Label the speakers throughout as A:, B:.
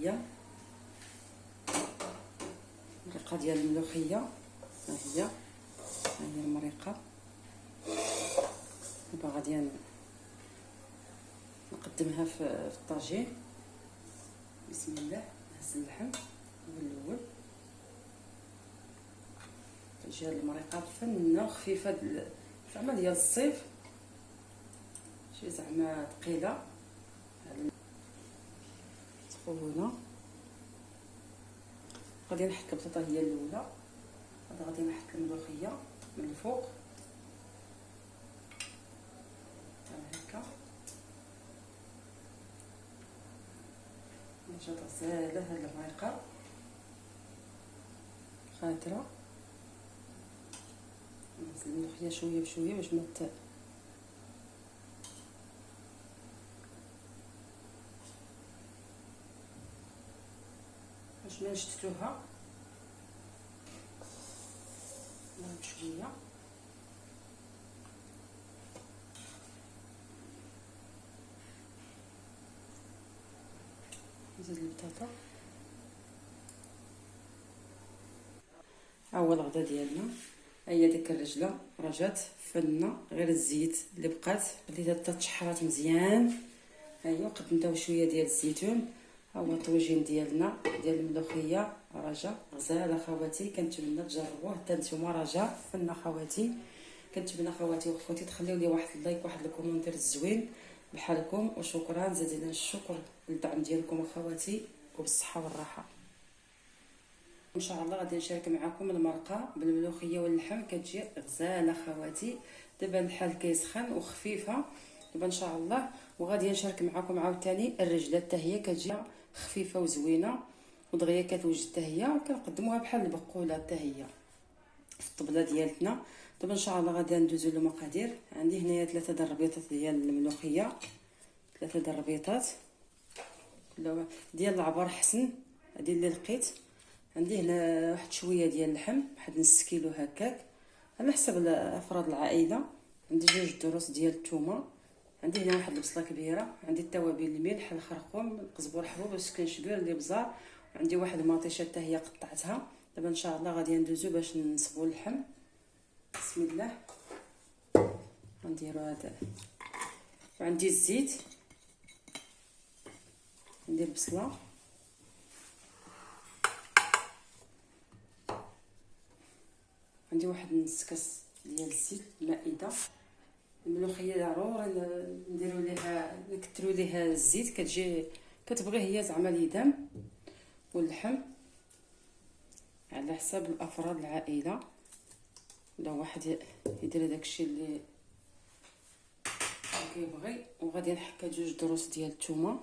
A: هي المريقه ديال الملوخيه. ها هي المريقه. دابا غادي نقدمها في الطاجين. بسم الله. نهز اللحم هو الاول. تجي هاد المريقه فنه خفيفه زعما ديال الصيف، شي زعما ثقيله سخونه. غادي نحك البطاطا هي الاولى، غادي نحك الملوخيه من الفوق هكا. جات غزاله هاد المريقه خاطره. نزل الملوخيه شويه بشويه باش ما نشتتوها بشويه. نزيد البطاطا. ها هو الغدا ديالنا. هي ديك الرجله راه جات فنه، غير الزيت اللي بقات خليتها حتى تشحرات مزيان. ها هي قدمتها شويه ديال الزيتون. ها هو الطوجين ديالنا ديال الملوخيه راه جا غزال اخواتي. كنتمنى تجربوه حتى نتوما، راه جا فنه خواتي. كنتمنى خواتي وخوتي تخليو لي واحد اللايك واحد الكومونتير زوين بحالكم، وشكرا جزيلا الشكر للدعم ديالكم اخواتي، وبالصحه والراحه. ان شاء الله غادي نشارك معكم المرقه بالملوخيه واللحم، كتجي غزاله خواتي. دابا الحال كيسخن وخفيفه دابا ان شاء الله. وغادي نشارك معكم عاوتاني الرجله حتى هي كتجي خفيفه وزوينه ودغيا كتوجد حتى هي، وكنقدموها بحال البقوله حتى هي في الطبله ديالتنا. دابا ان شاء الله غادي ندوزو للمقادير. عندي هنايا 3 د الربيطات ديال الملوخيه، 3 د الربيطات ديال العبار حسن هادي اللي لقيت. عندي هنا واحد شويه ديال اللحم، واحد نص كيلو هكاك على حسب افراد العائله. عندي 2 دروس ديال الثومه. عندي هنا واحد البصله كبيره. عندي التوابل، الملح، الخرقوم، القزبور حبوب، السكنجبير، الابزار. وعندي واحد المطيشه حتى هي قطعتها. دابا ان شاء الله غادي ندوزو باش نصبوا اللحم. بسم الله. غنديروا هذا. وعندي الزيت، عندي البصله، عندي واحد نص كاس ديال الزيت المائده. الملوخيه ضروري نديروا ليها نكثروا ليها الزيت، كتجي كتبغي هي زعما اليدام. واللحم على حساب الافراد العائله، ولا واحد يدير داكشي اللي كيبغي. وغادي نحك 2 دروس ديال الثومه،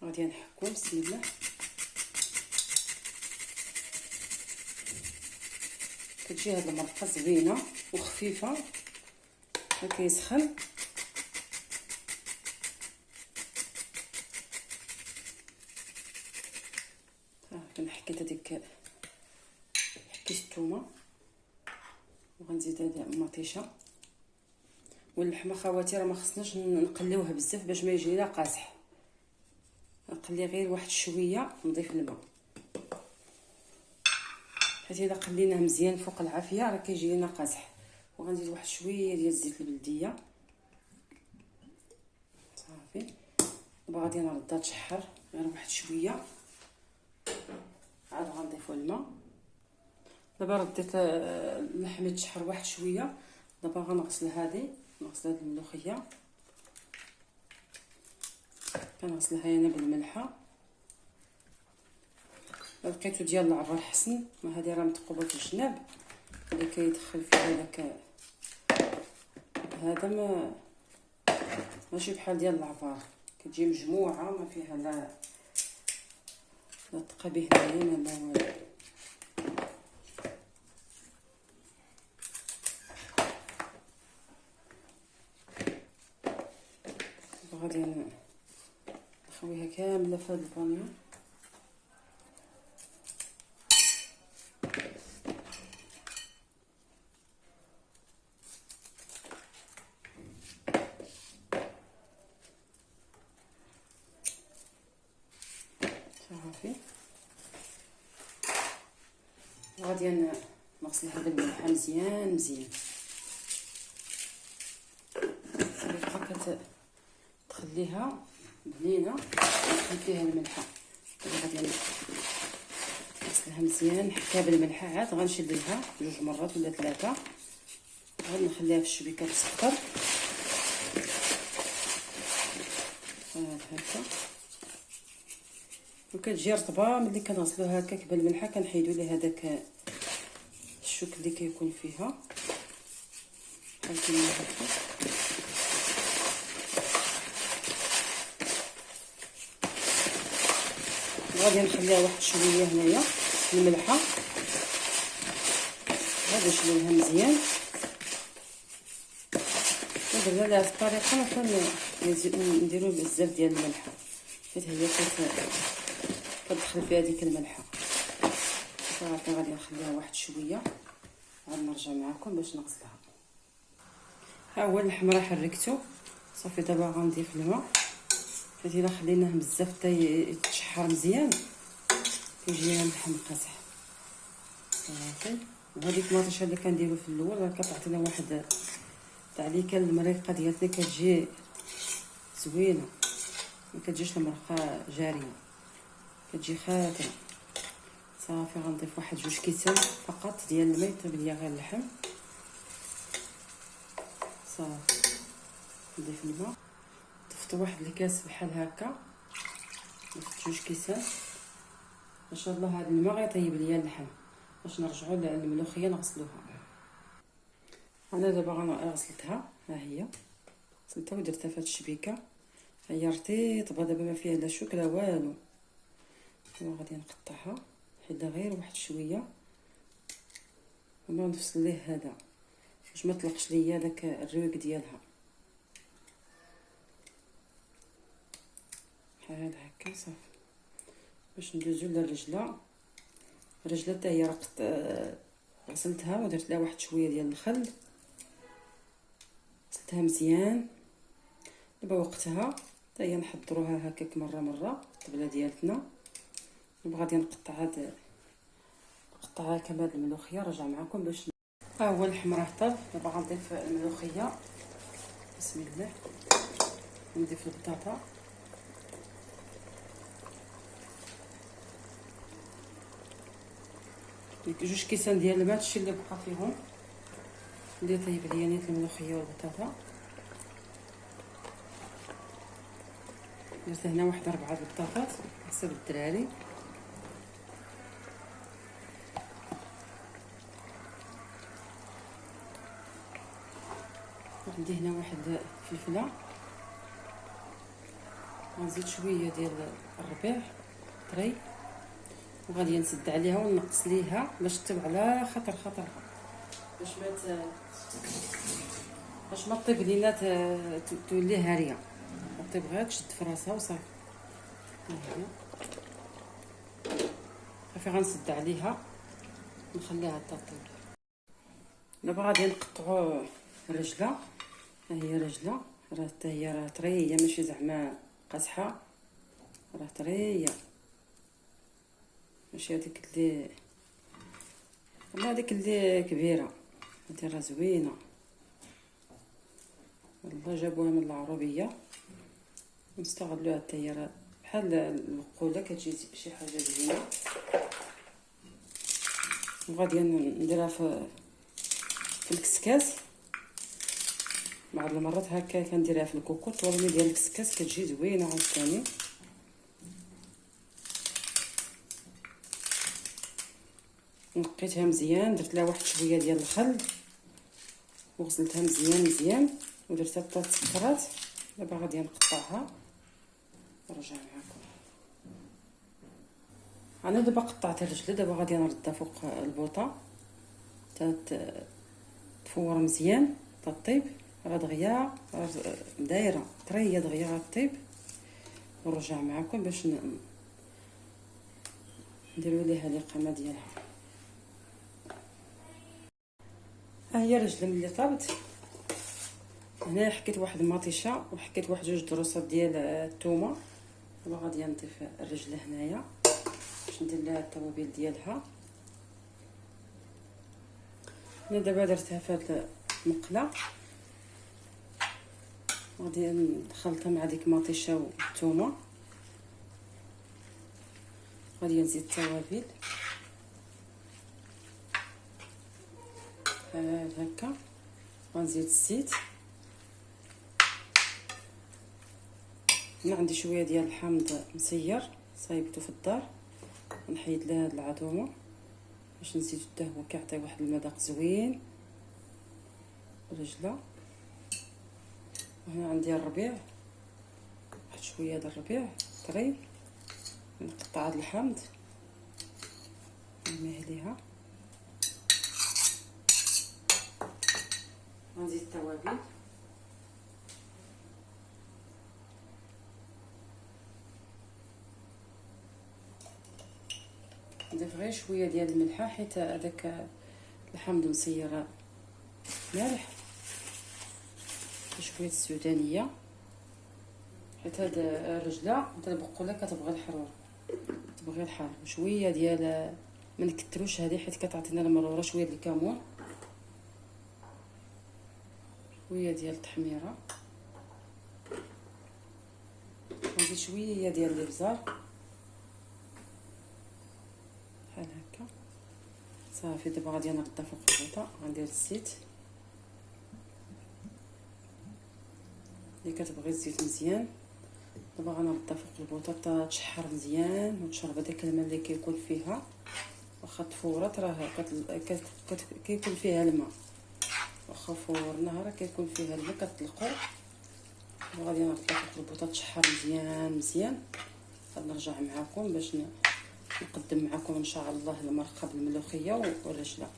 A: غادي نحكو. بسم الله. كتجي هاد المرقه زوينه وخفيفه ما كيسخن. كنحكيت هذيك حكيت الثومه، وغنزيد هذا المطيشه واللحمه. خواتي راه ما خصناش نقليوها بزاف باش ما يجينا قاصح، نقلي غير واحد شويه، نضيف الماء حيت الا قليناه مزيان فوق العافيه راه كيجي لنا قاصح. وغنزيد واحد شويه ديال الزيت البلديه صافي. دابا غادي نردها تشحر غير واحد شويه، عاد غنضيفوا الماء. دابا رديت اللحم يتشحر واحد شويه. دابا غنغسل هذه، نغسل هذه الملوخيه، كنغسلها انا بالملحه. لقيتو ديال العبار حسن، ما هذه راه متقوبه في الجناب اللي كيدخل فيها داك هذا. ماشي بحال ديال العبار، كتجي مجموعه ما فيها لا تقبيه هنايا لا والو. غادي نخويها كامله في هذا البانيو. صافي. غادي نغسلها بالملحه مزيان مزيان. بقى تخليها بنينه، تخلي فيها الملحه. غادي نغسلها مزيان، نحكها بالملحه، عاد غنشدلها 2 مرات ولا 3. غادي نخليها في الشبيكه تسكر هكا. وكتجي رطبه ملي كنغسلوها هكاك بالملحه، كنحيدوا ليها داك الشوك اللي كيكون فيها بحال كيما هكا. غادي نخليها واحد شويه هنايا في الملحه، غادي نشلوها مزيان. درنا لها الطريقه ما نديرو بزاف ديال الملحه، حيت هي كتدخل فيها ديك الملحه. صافي غادي نخليها واحد شويه، عاد نرجع معكم باش نغسلها. ها هو اللحم راه حركته صافي. دابا غنضيف الماء، حيت الا خليناه بزاف حتى يتشحر مزيان كيجي اللحم قاصح. صافي. وهذيك المطيشه اللي كنديرو في الاول راه كتعطينا واحد التعليكه المريقه ديالتنا، كتجي زوينه، ما كتجيش المرقه جاريه، كتجي خاتره. صافي غنضيف واحد 2 كيسان فقط ديال الماء يطيب ليا غير اللحم. صافي نضيف الماء، ضفت واحد الكاس بحال هكا، ضفت 2 كيسان. ان شاء الله هذا الماء غيطيب ليا اللحم باش نرجعوا للملوخيه نغسلوها. انا دابا غسلتها، ها هي غسلتها ودرتها في هاد الشبيكه، هي رطيبه دابا ما فيها لا شوك لا والو. غادي نقطعها حيت غير واحد شويه ونفصل ليه هذا باش ما تلقش ليا داك الريق ديالها بحال هكا. صافي باش ندوزو للرجله. الرجله حتى هي غسلتها ودرت لها واحد شويه ديال الخل، غسلتها مزيان. دابا وقتها حتى هي نحضروها هكاك مره مره الطبله ديالتنا. دابا غادي نقطعها كما هاد الملوخيه. رجع معكم باش ها هو اللحم راه طاب. دابا غنضيف الملوخيه، بسم الله. نضيف البطاطا، ديك 2 كيسان ديال الماء، هادشي اللي بقى فيهم اللي طيب ليا نيت الملوخيه والبطاطا. درت هنا واحد 4 بطاطات حسب الدراري. عندي هنا واحد فلفله، غنزيد شويه ديال الربيع طري، وغادي نسد عليها ونقص ليها باش تطيب على خطرها، باش ما طيب لينا تولي هاريه، طيب غير تشد في راسها وصافي. صافي غنسد عليها ونخليها تطيب. دابا غادي نقطعوا الرجله. ها هي الرجله، راه حتى هي راه طريه، ماشي زعما قاصحه، راه طريه، ماشي هذيك اللي والله هذيك اللي كبيره. هذه راه زوينه والله، جابوها من العربيه نستغلوها حتى هي راه بحال البقوله، كتجي شي حاجه زوينه. وغادي نديرها في الكسكاس. بعض المرات هكا كنديرها في الكوكوط، والله ديال الكسكاس كتجي زوينه عاوتاني. نقيتها مزيان، درت لها واحد شويه ديال الخل وغسلتها مزيان ودرتها حتى تسكرات. دابا غادي نقطعها ونرجع معكم. انا دابا قطعت الرجله، دابا غادي نردها فوق البوطه حتى تفور مزيان تطيب. راه دغيا دايره طريه، دغيا غطيب. ونرجع معكم باش نديروا ليها الاقامه ديالها. ها هي الرجله ملي طابت. هنا حكيت واحد المطيشه وحكيت واحد 2 ضروسات ديال الثومه. دابا غادي نضيف الرجله هنايا باش ندير لها التوابل ديالها. انا دابا درتها في هاد المقله، غادي نخلطها مع ديك مطيشه والثومه. غادي نزيد التوابل هكا، غنزيد الزيت. هنا عندي شويه ديال الحامض مسير صايبته في الدار، نحيد لها هاد العظومه باش نزيدو حتى هو كيعطي واحد المذاق زوين. الرجله. وهنا عندي الربيع، واحد شويه ديال الربيع طري، نقطع هاد الحامض نرميه ليها. غنزيد التوابل، نضيف غير شويه ديال الملحه حيت هذاك الحامض مسير مالح، شويه السودانيه حيت هاد الرجله هاد البقوله كتبغي الحرور، تبغي الحار. شويه ديال ما نكتروش هذه حيت كتعطينا المروره. شويه ديال الكمون، شويه ديال التحميره، ونزيد شويه ديال الابزار بحال هكا. صافي دابا غادي نرد فوق البوطه، غندير الزيت اللي كتبغي الزيت مزيان. دابا غنردها فوق البوطه حتى تشحر مزيان وتشرب هذاك الماء اللي كيكون فيها. واخا تفورات راه كيكون فيها الماء، واخا فورناها راه كيكون فيها الماء كتطلقو. وغادي نردها فوق البوطه تشحر مزيان مزيان. غادي نرجع معكم باش نقدم معكم ان شاء الله المرقه بالملوخيه والرجله.